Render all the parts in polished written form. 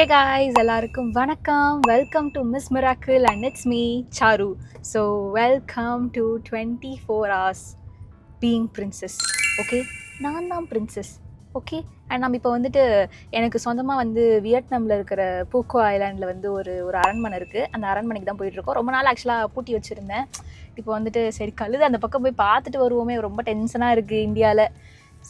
Hey guys, எல்லாருக்கும் வணக்கம். Welcome to Miss Miracle and it's me, Charu. So, welcome to 24 hours being princess. Okay? நான் தான் princess. Okay and நம்ம இப்போ வந்துட்டு எனக்கு சொந்தமாக வந்து வியட்நாமில் இருக்கிற பூக்கோ ஐலாண்டில் வந்து ஒரு அரண்மனை இருக்குது. அந்த அரண்மனைக்கு தான் போயிட்டுருக்கோம். ரொம்ப நாள் ஆக்சுவலாக பூட்டி வச்சுருந்தேன். இப்போ வந்துட்டு சரி கழுது அந்த பக்கம் போய் பார்த்துட்டு வருவோமே, ரொம்ப டென்ஷனாக இருக்குது இந்தியாவில்.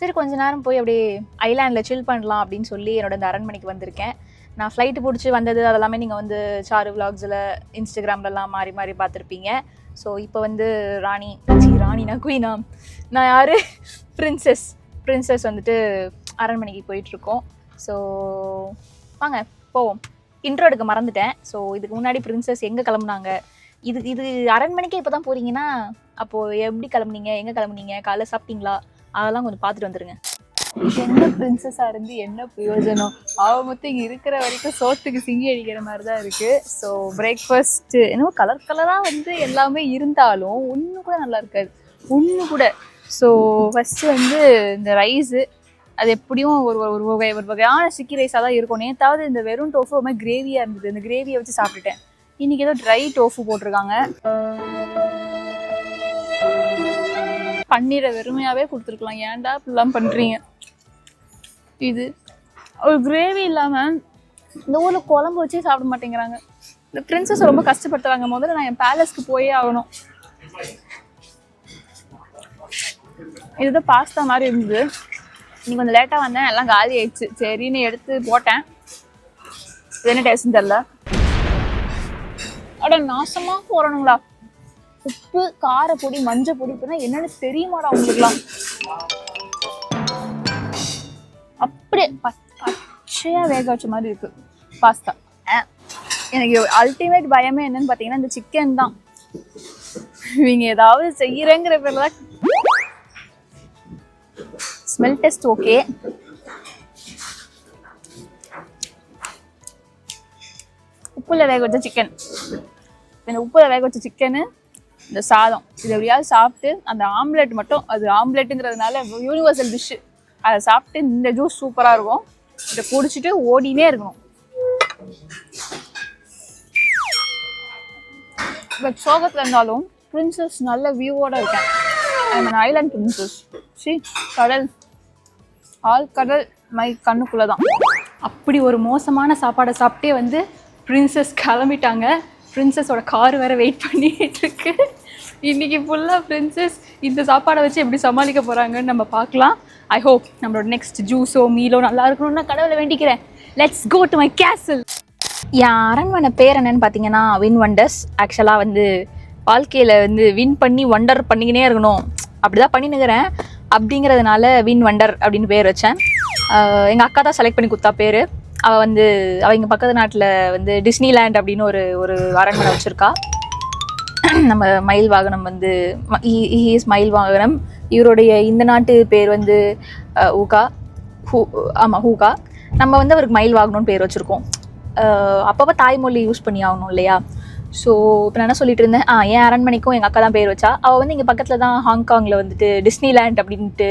சரி கொஞ்ச நேரம் போய் அப்படியே ஐலாண்டில் சில் பண்ணலாம் அப்படின்னு சொல்லி என்னோட இந்த அரண்மனைக்கு வந்திருக்கேன். நான் ஃப்ளைட்டு பிடிச்சி வந்தது அதெல்லாமே நீங்கள் வந்து சாரு விலாக்ஸில் இன்ஸ்டாகிராம்லலாம் மாறி மாறி பார்த்துருப்பீங்க. ஸோ இப்போ வந்து ராணினா குயினா, நான் யார் பிரின்சஸ் வந்துட்டு அரண்மனைக்கு போயிட்டுருக்கோம். ஸோ வாங்க போவோம். இன்ட்ரோ எடுக்க மறந்துட்டேன். ஸோ இதுக்கு முன்னாடி பிரின்சஸ் எங்கே கிளம்புனாங்க, இது அரண்மனைக்கே இப்போ தான் போகிறீங்கன்னா அப்போது எப்படி கிளம்புனீங்க, எங்கே கிளம்புனீங்க, காலைல சாப்பிட்டீங்களா, அதெல்லாம் கொஞ்சம் பார்த்துட்டு வந்துடுங்க. என்ன பிரின்சஸாக இருந்து என்ன பிரயோஜனம், மொத்தம் இங்கே இருக்கிற வரைக்கும் சோத்துக்கு சிங்கி அடிக்கிற மாதிரி தான் இருக்குது. ஸோ பிரேக்ஃபாஸ்ட்டு என்னவோ கலராக வந்து எல்லாமே இருந்தாலும் ஒன்று கூட நல்லா இருக்காது, ஒன்று கூட. ஸோ ஃபஸ்ட்டு வந்து இந்த ரைஸு, அது எப்படியும் ஒரு வகையான சிக்கி ரைஸாக தான் இருக்கும். நேற்றாவது இந்த வெறும் டோஃபு ஒரு மாதிரி கிரேவியாக இருந்தது, இந்த கிரேவியை வச்சு சாப்பிட்டுட்டேன். இன்றைக்கி ஏதோ ட்ரை டோஃபு போட்டிருக்காங்க. பன்னீரை வெறுமையாகவே கொடுத்துருக்கலாம், ஏன்டா இப்படிலாம் பண்ணுறீங்க. இது ஒரு கிரேவி இல்லாமல் இந்த ஊரில் குழம்பு வச்சே சாப்பிட மாட்டேங்கிறாங்க. இந்த பிரின்சஸ் ரொம்ப கஷ்டப்படுத்துறாங்க. முதல்ல நான் என் பேலஸ்க்கு போயே ஆகணும். இதுதான் பாஸ்தா மாதிரி இருந்தது. இன்னைக்கு கொஞ்சம் லேட்டாக வந்தேன், எல்லாம் காலி ஆயிடுச்சு. சரின்னு எடுத்து போட்டேன். இது என்ன டேஸ்ட்னு தெரில. அட நாசமாக போகிறணுங்களா, உப்பு காரப்பொடி மஞ்சள் பொடி இப்போனா என்னென்னு தெரியுமாடா உங்களுக்குலாம். அப்படியே பச்சையாக வேக வச்ச மாதிரி இருக்கு பாஸ்தா. எனக்கு அல்டிமேட் பயமே என்னன்னு பார்த்தீங்கன்னா இந்த சிக்கன் தான். இவங்க ஏதாவது செய்யறேங்கிற பேர்ல தான். Smell test okay. உப்புல வேக வச்ச சிக்கன், இந்த உப்புல வேக வச்ச சிக்கனு, இந்த சாதம், இது எப்படியாவது சாப்பிட்டு அந்த ஆம்லெட் மட்டும், அது ஆம்லெட்டுங்கிறதுனால யூனிவர்சல் டிஷ்ஷு, அதை சாப்பிட்டு இந்த ஜூஸ் சூப்பராக இருக்கும். இதை குடிச்சிட்டு ஓடினே இருக்கணும். பட் சோகத்தில் இருந்தாலும் பிரின்சஸ் நல்ல வியூவோடு இருக்கேன். ஐ ஐலாண்ட் பிரின்சஸ். கடல், ஆல் கடல் மை கண்ணுக்குள்ளே தான். அப்படி ஒரு மோசமான சாப்பாடை சாப்பிட்டே வந்து பிரின்சஸ் கிளம்பிட்டாங்க. பிரின்சஸோட கார் வேறு வெயிட் பண்ணிட்டு இருக்கு. இன்றைக்கி ஃபுல்லாக பிரின்சஸ் இந்த சாப்பாடை வச்சு எப்படி சமாளிக்க போகிறாங்கன்னு நம்ம பார்க்கலாம். ஐ ஹோப் நம்மளோட நெக்ஸ்ட் ஜூஸோ மீலோ நல்லா இருக்கணும்னு நான் கடவுளை வேண்டிக்கிறேன். Let's go to my castle. என் அரண்மனை பேர் என்னன்னு பார்த்தீங்கன்னா வின் வண்டர்ஸ். ஆக்சுவலாக வந்து வாழ்க்கையில் வந்து வின் பண்ணி ஒண்டர் பண்ணிக்கினே இருக்கணும், அப்படி தான் பண்ணினுக்கிறேன். அப்படிங்கிறதுனால வின் வண்டர் அப்படின்னு பேர் வச்சேன். எங்கள் அக்கா தான் செலக்ட் பண்ணி கொடுத்தா பேர். அவள் அவங்க பக்கத்து நாட்டில் வந்து டிஸ்னிலேண்ட் அப்படின்னு ஒரு அரண்மனை வச்சுருக்கா. நம்ம மயில் வாகனம் வந்து இஸ் மயில் வாகனம். இவருடைய இந்த நாட்டு பேர் வந்து ஹூகா. நம்ம வந்து அவருக்கு மயில் வாகனம்னு பேர் வச்சுருக்கோம். அப்பப்போ தாய்மொழி யூஸ் பண்ணி ஆகணும் இல்லையா. ஸோ இப்போ நான் என்ன சொல்லிட்டு இருந்தேன், என் அரண்மனைக்கும் எங்கள் அக்கா தான் பேர் வச்சா. அவள் வந்து இங்கே பக்கத்தில் தான் ஹாங்காங்கில் வந்துட்டு டிஸ்னிலேண்ட் அப்படின்ட்டு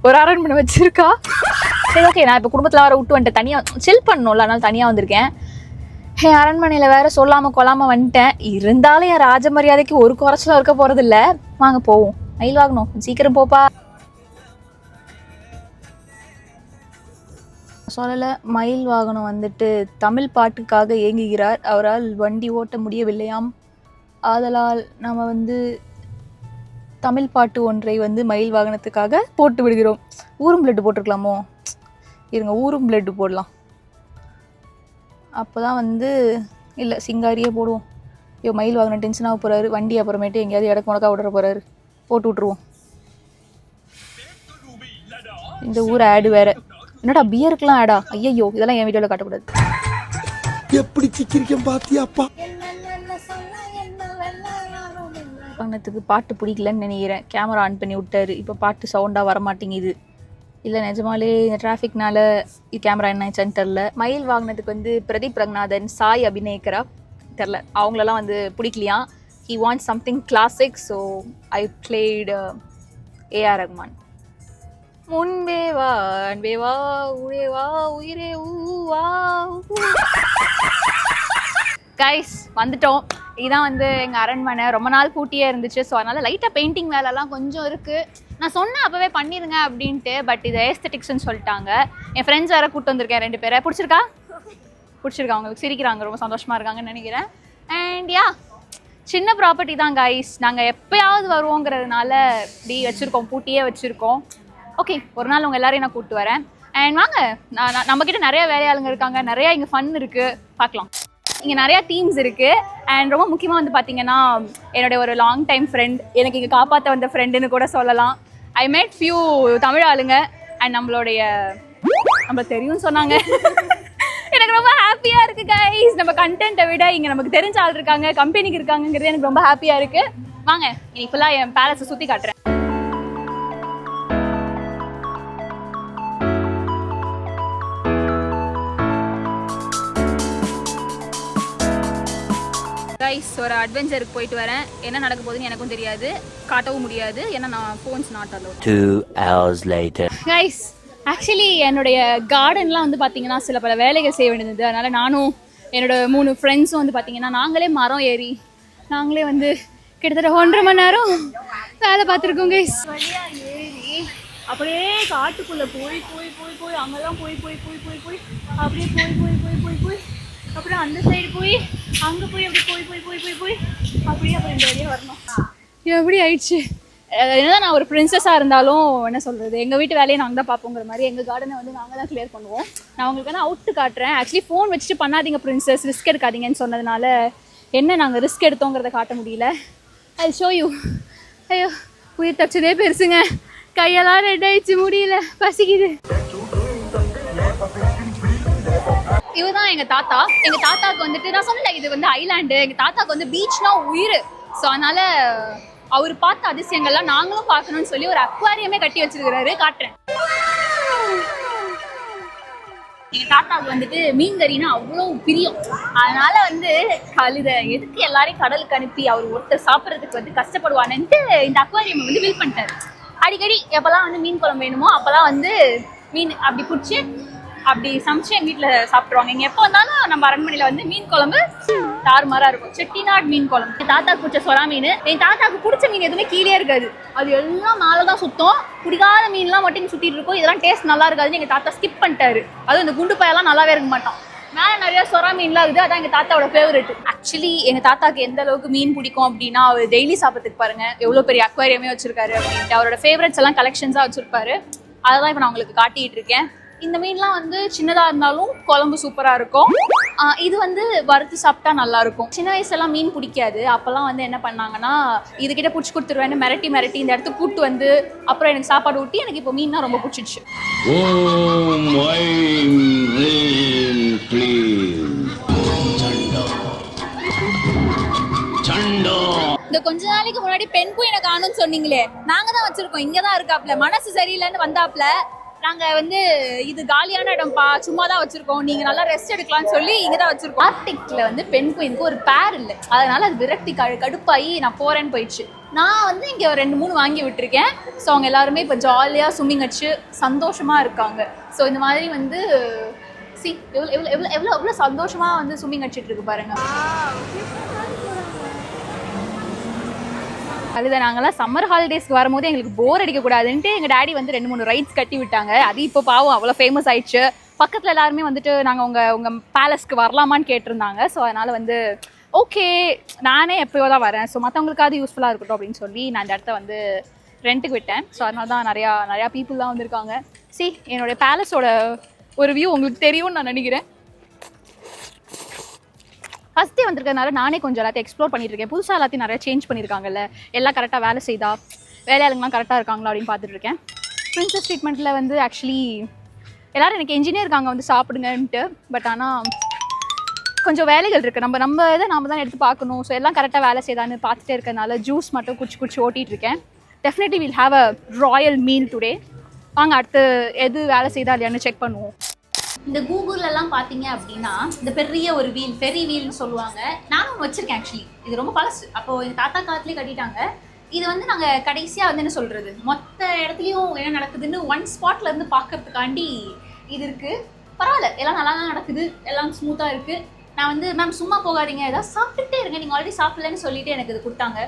ஒரு அரண்மனை வச்சுருக்கா. சரி ஓகே, நான் இப்போ குடும்பத்தில் வர விட்டு வந்துட்டேன், தனியாக சில் பண்ணணும்ல, அதனால தனியாக வந்திருக்கேன். என் அரண்மனையில் வேறு சொல்லாமல் கொள்ளாமல் வந்துட்டேன். இருந்தாலும் என் ராஜ மரியாதைக்கு ஒரு குறைச்சலும் இருக்க போகிறதில்ல. வாங்க போவோம். மயில் வாங்கணும், சீக்கிரம் போப்பா. சொல்லலை, மயில் வாகனம் வந்துட்டு தமிழ் பாட்டுக்காக ஏங்குகிறார். அவரால் வண்டி ஓட்ட முடியவில்லையாம். ஆதலால் நம்ம வந்து தமிழ் பாட்டு ஒன்றை வந்து மயில் வாகனத்துக்காக போட்டு விடுகிறோம். ஊரும் பிளட்டு போட்டிருக்கலாமோ, இருங்க ஊரும் பிளட்டு போடலாம். அப்போ தான் வந்து இல்லை சிங்காரியே போடுவோம். மயில் வாகனம் டென்ஷனாக போகிறாரு, வண்டி அப்புறமேட்டு எங்கேயாவது இடக்கு முடக்கா விடுற போகிறாரு, போட்டு விட்ருவோம். இந்த ஊர் ஆடு வேறு. என்னடா பியருக்குலாம் ஆடா, ஐயோ இதெல்லாம் என் வீடியோவில் காட்டக்கூடாது. எப்படி சிக்கிரிக்கம் பாத்தியாப்பா. வாகனத்துக்கு பாட்டு பிடிக்கலன்னு நினைக்கிறேன். கேமரா ஆன் பண்ணி விட்டாரு, இப்போ பாட்டு சவுண்டாக வரமாட்டேங்குது. இல்லை நிஜமாலே இந்த டிராஃபிக்னால கேமரா என்ன ஆச்சுன்னு தெரில. மயில் வாகனத்துக்கு வந்து பிரதீப் ரங்கநாதன், சாய் அபிநயக்கரா தெரில, அவங்களெல்லாம் வந்து பிடிக்கலையாம். He wants something classic. So I played A R. முன்பே வா அன்பே வா உரே வா உயிரே ஊ வா. கைஸ் வந்துட்டோம். இதுதான் வந்து எங்கள் அரண்மனை. ரொம்ப நாள் பூட்டியே இருந்துச்சு. ஸோ அதனால் லைட்டாக பெயிண்டிங் வேலைலாம் கொஞ்சம் இருக்குது. நான் சொன்னேன் அப்போவே பண்ணிடுங்க அப்படின்ட்டு. பட் இது ஏஸ்தட்டிக்ஸ்ன்னு சொல்லிட்டாங்க. என் ஃப்ரெண்ட்ஸ் வேறு கூப்பிட்டு வந்திருக்கேன் 2 பேரை. பிடிச்சிருக்கா அவங்களுக்கு? சிரிக்கிறாங்க, ரொம்ப சந்தோஷமாக இருக்காங்கன்னு நினைக்கிறேன். அண்ட் யா, சின்ன ப்ராப்பர்ட்டி தான் கைஸ். நாங்கள் எப்போயாவது வருவோங்கிறதுனால இப்படி வச்சுருக்கோம், பூட்டியே வச்சுருக்கோம். ஓகே, ஒரு நாள் உங்கள் எல்லாரையும் நான் கூப்பிட்டு வரேன். அண்ட் வாங்க, நம்மக்கிட்ட நிறைய வேலையாளுங்க இருக்காங்க, நிறையா இங்கே ஃபன் இருக்குது, பார்க்கலாம். இங்கே நிறையா டீம்ஸ் இருக்குது. அண்ட் ரொம்ப முக்கியமாக வந்து பார்த்தீங்கன்னா என்னுடைய ஒரு லாங் டைம் ஃப்ரெண்ட், எனக்கு இங்கே காப்பாற்ற வந்த ஃப்ரெண்டுன்னு கூட சொல்லலாம். ஐ மேட் ஃபியூ தமிழ் ஆளுங்க. அண்ட் நம்மள தெரியும்னு சொன்னாங்க. எனக்கு ரொம்ப ஹாப்பியாக இருக்குது கைஸ். நம்ம கண்டென்ட்டை விட இங்கே நமக்கு தெரிஞ்ச ஆள் இருக்காங்க, கம்பெனிக்கு இருக்காங்கிறது எனக்கு ரொம்ப ஹாப்பியாக இருக்குது. வாங்க, இன்னைக்கு ஃபுல்லாக என் பேலஸை சுற்றி காட்டுறேன். கைஸ், ஒரு அட்வென்ச்சருக்கு போயிட்டு வரேன். என்ன நடக்க போகுதுன்னு எனக்கும் தெரியாது, காட்டவும் முடியாது, ஏன்னா நான் phones not allowed. 2 hours later. Guys, actually என்னுடைய கார்டன்லாம் வந்து பார்த்தீங்கன்னா சில பல வேலைகள் செய்ய வேண்டியது. அதனால் நானும் என்னோட 3 ஃப்ரெண்ட்ஸும் வந்து பார்த்தீங்கன்னா நாங்களே மரம் ஏறி நாங்களே வந்து கிட்டத்தட்ட 1.5 மணி நேரம் வேலை பார்த்துருக்கோம் கைஸ். வழியாக ஏறி அப்படியே காட்டுக்குள்ளே போய் அங்கெல்லாம் போய் அப்படியே போய் அப்புறம் அந்த சைடு போய் அங்கே போய் அப்படி போய் அப்படியே அப்புறம் இந்த வழியாக வரணும். எப்படி ஆயிடுச்சு. என்னதான் நான் ஒரு பிரின்சஸாக இருந்தாலும் என்ன சொல்கிறது, எங்கள் வீட்டு வேலையை நாங்கள் தான் பார்ப்போங்கிற மாதிரி எங்கள் கார்டனை வந்து நாங்கள் தான் கிளியர் பண்ணுவோம். நான் உங்களுக்கு வந்து அவுட்டு காட்டுறேன். ஆக்சுவலி ஃபோன் வச்சுட்டு பண்ணாதீங்க பிரின்சஸ், ரிஸ்க் எடுக்காதீங்கன்னு சொன்னதுனால என்ன நாங்கள் ரிஸ்க் எடுத்தோங்கிறத காட்ட முடியல. I show you. ஐயோ, உயிர் தச்சதே பெருசுங்க. கையெல்லாம் ரெட் ஆயிடுச்சு, முடியல, பசிக்குது. இவதான் எங்கள் தாத்தா. எங்கள் தாத்தாவுக்கு வந்துட்டு நான் சொன்னல, இது வந்து ஐலாண்டு. எங்கள் தாத்தாவுக்கு வந்து பீச்னா உயிர். ஸோ அதனால் அவர் பார்த்த அதிசயங்கள்லாம் நாங்களும் பார்க்கணும்னு சொல்லி ஒரு அக்வாரியமே கட்டி வச்சிருக்கிறாரு. காட்டுறேன். எங்கள் தாத்தாவுக்கு வந்துட்டு மீன் கறினா அவ்வளோ பிரியம். அதனால வந்து கழுதை எதுக்கு எல்லாரையும் கடலுக்கு அனுப்பி அவர் ஒருத்தர் சாப்பிட்றதுக்கு வந்து கஷ்டப்படுவானுன்ட்டு இந்த அக்வாரியம் வந்து பில் பண்ணிட்டாரு. அடிக்கடி எப்போல்லாம் வந்து மீன் குழம்பு வேணுமோ அப்போல்லாம் வந்து மீன் அப்படி பிடிச்சி அப்படி சமைச்சு எங்கள் வீட்டில் சாப்பிட்ருவாங்க. இங்கே எப்போ வந்தாலும் நம்ம அரண்மனையில் வந்து மீன் குழம்பு தாறுமாறாக இருக்கும். செட்டிநாடு மீன் குழம்பு. என் தாத்தாக்கு பிடிச்ச சொரா மீன். என் தாத்தாக்கு பிடிச்ச மீன் எதுவுமே கீழே இருக்காது, அது எல்லாம் மேலே தான் சுத்தம். பிடிக்காத மீன்லாம் மட்டும் சுற்றிட்டு இருக்கும். இதெல்லாம் டேஸ்ட் நல்லா இருக்காதுன்னு எங்கள் தாத்தா ஸ்கிப் பண்ணிட்டாரு. அதுவும் இந்த குண்டு பாயெல்லாம் நல்லாவே இருக்க மாட்டான். மேலே நிறைய சொரா மீன்லாம் இருக்குது, அதான் எங்கள் தாத்தாவோட ஃபேவரெட். ஆக்சுவலி எங்கள் தாத்தாக்கு எந்த அளவுக்கு மீன் பிடிக்கும் அப்படின்னா, அவர் டெய்லி சாப்பிட்றதுக்கு பாருங்க எவ்வளோ பெரிய அக்வாரியமே வச்சிருக்காரு அப்படின்ட்டு. அவரோட ஃபேவரட்ஸ் எல்லாம் கலெக்ஷன்ஸாக வச்சிருப்பாரு. அதை தான் இப்போ நான் உங்களுக்கு காட்டிகிட்டு இருக்கேன். இந்த மீன்லாம் வந்து சின்னதாக இருந்தாலும் குழம்பு சூப்பராக இருக்கும். இது வந்து வறுத்து சாப்பிட்டா நல்லாயிருக்கும். சின்ன வயசுலாம் மீன் பிடிக்காது. அப்போல்லாம் வந்து என்ன பண்ணாங்கன்னா, இதுக்கிட்ட பிடிச்சி கொடுத்துருவேன்னு மிரட்டி இந்த இடத்துக்கு கூப்பிட்டு வந்து அப்புறம் எனக்கு சாப்பாடு ஊட்டி எனக்கு இப்போ மீன்னா ரொம்ப பிடிச்சிச்சு. இந்த கொஞ்ச நாளைக்கு முன்னாடி பெண் குயினை காணும்னு சொன்னீங்களே, நாங்கள் தான் வச்சுருக்கோம். இங்கே தான் இருக்காப்ல, மனசு சரியில்லைன்னு வந்தாப்புல. நாங்கள் வந்து இது காலியான இடம்ப்பா, சும்மா தான் வச்சுருக்கோம், நீங்கள் நல்லா ரெஸ்ட் எடுக்கலாம்னு சொல்லி இங்கே தான் வச்சுருக்கோம். ஆர்டிக்கில் வந்து பெண் குயினுக்கு ஒரு பேர் இல்லை, அதனால் அது விரக்தி கடுப்பாகி நான் போகிறேன்னு போயிடுச்சு. நான் வந்து இங்கே 2-3 வாங்கி விட்டுருக்கேன். ஸோ அவங்க எல்லாருமே இப்போ ஜாலியாக ஸ்விம்மிங் அடிச்சு சந்தோஷமாக இருக்காங்க. ஸோ இந்த மாதிரி வந்து எவ்வளோ சந்தோஷமாக வந்து ஸ்விம்மிங் அடிச்சிட்டு இருக்கு பாருங்க. அதுதான் நாங்கள்லாம் சம்மர் ஹாலிடேஸ்க்கு வரும்போது எங்களுக்கு போர் அடிக்கக்கூடாதுன்ட்டு எங்கள் டேடி வந்து 2-3 ரைட்ஸ் கட்டி விட்டாங்க. அது இப்போ பாவம் அவ்வளோ ஃபேமஸ் ஆயிடுச்சு. பக்கத்தில் எல்லாருமே வந்துட்டு நாங்கள் உங்கள் பேலஸ்க்கு வரலாமான்னு கேட்டிருந்தாங்க. ஸோ அதனால் வந்து ஓகே, நானே எப்போயோ தான் வரேன், ஸோ மற்றவங்களுக்காவது யூஸ்ஃபுல்லாக இருக்கட்டும் அப்படின்னு சொல்லி நான் இந்த இடத்த வந்து ரெண்ட்டுக்கு விட்டேன். ஸோ அதனால தான் நிறையா பீப்புளெலாம் வந்திருக்காங்க. என்னுடைய பேலஸோட ஒரு வியூ உங்களுக்கு தெரியும்னு நான் நினைக்கிறேன். ஃபஸ்ட்டே வந்திருக்கிறதுனால நானே கொஞ்சம் எல்லாத்தையும் எக்ஸ்ப்ளோர் பண்ணிட்டு இருக்கேன். புதுசாக எல்லாத்தையும் நிறையா சேஞ்ச் பண்ணியிருக்காங்கல்ல, எல்லாம் கரெக்டாக வேலை செய்தா, வேலையாளுங்கலாம் கரெக்டாக இருக்காங்களா அப்படின்னு பார்த்துட்டு இருக்கேன். பிரின்சஸ் ட்ரீட்மெண்ட்டில் வந்து ஆக்சுவலி எல்லோரும் எனக்கு என்ஜினியர் இருக்காங்க வந்து சாப்பிடுங்கன்ட்டு. பட் ஆனால் கொஞ்சம் வேலைகள் இருக்குது, நம்ம இதை நம்ம தான் எடுத்து பார்க்கணும். ஸோ எல்லாம் கரெக்டாக வேலை செய்தான்னு பார்த்துட்டே இருக்கிறதுனால ஜூஸ் மட்டும் குடிச்சு ஓட்டிகிட்டு இருக்கேன். Definitely will have a Royal meal today. வாங்க அடுத்து எது வேலை செய்தா இல்லையான்னு செக் பண்ணுவோம். இந்த கூகுளெல்லாம் பார்த்தீங்க அப்படின்னா இந்த பெரிய ஒரு வீல், ஃபெரி வீல்னு சொல்லுவாங்க. நானும் வச்சுருக்கேன் ஆக்சுவலி. இது ரொம்ப பழசு, அப்போது எங்கள் தாத்தா காலத்துலேயே கட்டிட்டாங்க. இது வந்து நாங்கள் கடைசியாக வந்து என்ன சொல்கிறது, மொத்த இடத்துலையும் என்ன நடக்குதுன்னு ஒன் ஸ்பாட்லேருந்து பார்க்கறதுக்காண்டி இது இருக்குது. பரவாயில்ல, எல்லாம் நல்லா தான் நடக்குது, எல்லாம் ஸ்மூத்தாக இருக்குது. நான் வந்து மேம் சும்மா போகாதீங்க, ஏதாவது சாப்பிட்டுட்டே இருங்க, நீங்கள் ஆல்ரெடி சாப்பிடலன்னு சொல்லிட்டு எனக்கு இது கொடுத்தாங்க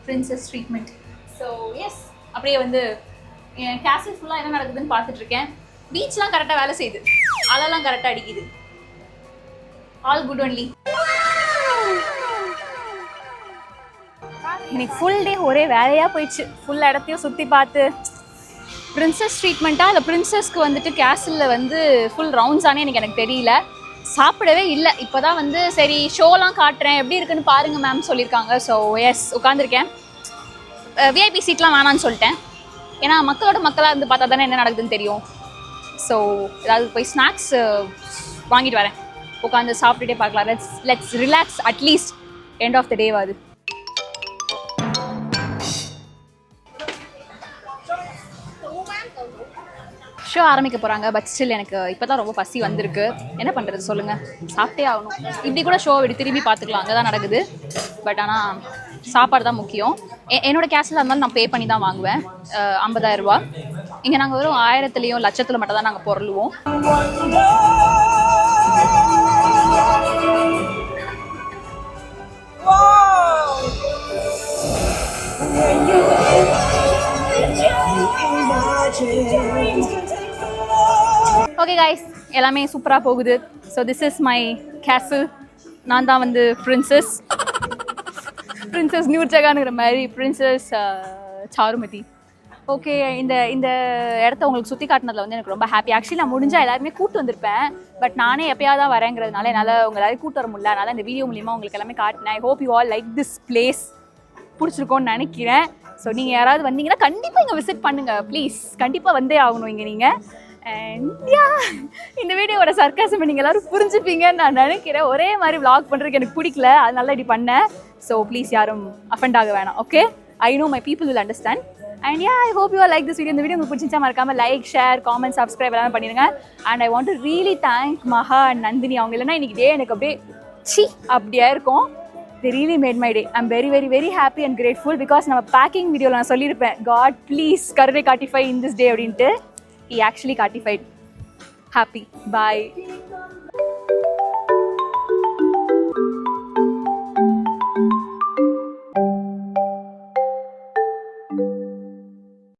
பிரின்சஸ் ட்ரீட்மெண்ட். ஸோ எஸ், அப்படியே வந்து என் கேசல் ஃபுல்லாக என்ன நடக்குதுன்னு பார்த்துட்ருக்கேன். பீச்லாம் கரெக்டாக வேலை செய்யுது, அலெல்லாம் கரெக்டாக அடிக்குது, ஆல் குட் ஒன்லி. இன்னைக்கு ஃபுல் டே ஒரே வேலையாக போயிடுச்சு. ஃபுல் இடத்தையும் சுற்றி பார்த்து பிரின்சஸ் ட்ரீட்மெண்ட்டாக இல்லை பிரின்சஸ்க்கு வந்துட்டு கேசலில் வந்து ஃபுல் ரவுண்ட்ஸானே எனக்கு தெரியல. சாப்பிடவே இல்லை. இப்போ தான் வந்து சரி ஷோலாம் காட்டுறேன், எப்படி இருக்குன்னு பாருங்கள் மேம் சொல்லியிருக்காங்க. ஸோ எஸ், உட்காந்துருக்கேன். விஐபி சீட்லாம் வேணான்னு சொல்லிட்டேன், ஏன்னா மக்களோட மக்களாக இருந்து பார்த்தா தானே என்ன நடக்குதுன்னு தெரியும். ஸோ ஏதாவது போய் ஸ்நாக்ஸ் வாங்கிட்டு வரேன், உட்காந்து சாப்பிட்டுட்டே பார்க்கலாம். Let's relax at least end of the day ஆகுது. ஷோ ஆரம்பிக்க போகிறாங்க, பட் ஸ்டில் எனக்கு இப்போ தான் ரொம்ப பசி வந்திருக்கு. என்ன பண்ணுறது சொல்லுங்கள், சாப்பிட்டே ஆகணும். இப்படி கூட ஷோ விட்டு திரும்பி பார்த்துக்கலாம், அங்கே தான் நடக்குது. பட் ஆனால் சாப்பாடு தான் முக்கியம். என்னோடய கேஸில் இருந்தாலும் நான் பே பண்ணி தான் வாங்குவேன், 50,000 ரூபா. இங்கே நாங்கள் வெறும் 1000லையும் லட்சத்தில் மட்டும் தான் நாங்கள் பொருளுவோம். ஓகே கைஸ், எல்லாமே சூப்பராக போகுது. So this is my castle. நான் தான் வந்து பிரின்சஸ் நூர்ஜஹான்ங்கிற மாதிரி பிரின்சஸ் சாருமதி. ஓகே, இந்த இந்த இடத்த உங்களுக்கு சுற்றி காட்டினதில் வந்து எனக்கு ரொம்ப ஹாப்பி. ஆக்சுவலி நான் முடிஞ்சால் எல்லாருமே கூப்பிட்டு வந்திருப்பேன், பட் நானே எப்போயாவது தான் வரேங்கிறதுனால என்னால் உங்கள் எல்லாரையும் கூப்பிட்டு வர முடியல. அதனால் இந்த வீடியோ மூலிமா உங்களுக்கு எல்லாமே காட்டினேன். I hope you all like this place. பிடிச்சிருக்கோன்னு நினைக்கிறேன். ஸோ நீங்கள் யாராவது வந்தீங்கன்னா கண்டிப்பாக இங்கே விசிட் பண்ணுங்கள் ப்ளீஸ். கண்டிப்பாக வந்தே ஆகணும் இங்கே நீங்கள். அண்ட் இந்த வீடியோவோட சர்க்காசம் நீங்கள் எல்லோரும் புரிஞ்சுப்பீங்கன்னு நான் நினைக்கிறேன். ஒரே மாதிரி விளாக் பண்ணுறதுக்கு எனக்கு பிடிக்கல, அதனால இப்படி பண்ணேன். ஸோ ப்ளீஸ் யாரும் அஃபெண்ட் ஆக வேணாம். Okay, I know my people will understand. And I hope you are like this video. இந்த வீடியோ உங்களுக்கு பிடிச்சிச்சா மறக்காமல் லைக், ஷேர், காமெண்ட், சப்ஸ்கிரைப் எல்லாமே பண்ணிடுங்க. And I want to really thank Maha and Nandini. அவங்க இல்லைன்னா இன்றைக்கி டே எனக்கு அப்படியே அப்படியே இருக்கும். They really made my day. I'm very, very, very happy and grateful because நம்ம பேக்கிங் வீடியோவில் நான் சொல்லியிருப்பேன், God please கருணை காட்டிஃபை in this day அப்படின்ட்டு. He actually காட்டிஃபைட். Happy. Bye.